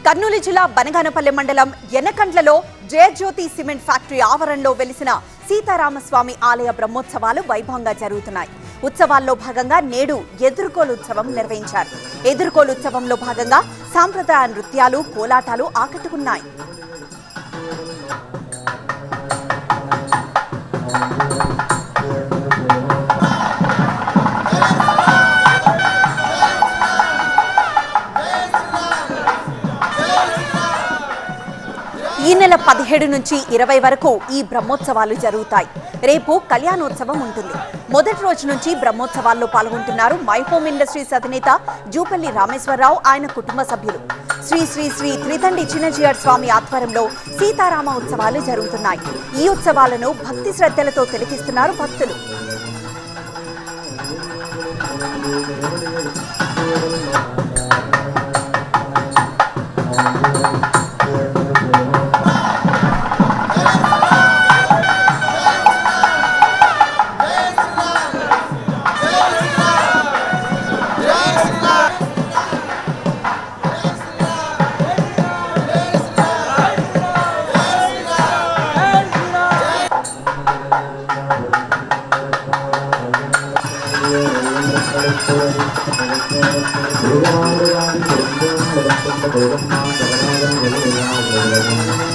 కర్నూలు జిల్లా బనగానపల్లె మండలం ఎనకండ్లలో Jayajyothi cement factory ఆవరణలో వెలిసిన సీతారామస్వామి ఆలయ బ్రహ్మోత్సవాలు వైభవంగా జరుగుతున్నాయి. ఉత్సవాల్లో భాగంగా నేడు ఎదుర్కోలు ఉత్సవం నిర్వహించారు. ఎదుర్కోలు ఉత్సవంలో భాగంగా సాంప్రదాయ నృత్యాలు, కోలాటాలు ఆకట్టుకున్నాయి. ఈ నెల 17 నుంచి 20 వరకు ఈ బ్రహ్మోత్సవాలు జరుగుతాయి. రేపు కళ్యాణోత్సవం ఉంటుంది. మొదటి రోజు నుంచి బ్రహ్మోత్సవాల్లో పాల్గొంటున్నారు మై హోమ్ ఇండస్ట్రీస్ అధినేత జూపల్లి రామేశ్వరరావు, ఆయన కుటుంబ సభ్యులు. శ్రీ శ్రీ శ్రీ త్రితండి చిన్నజీయర్ స్వామి ఆధ్వర్యంలో సీతారామ ఉత్సవాలు జరుగుతున్నాయి. ఈ ఉత్సవాలను భక్తి శ్రద్ధలతో తిలకిస్తున్నారు భక్తులు. Thank you.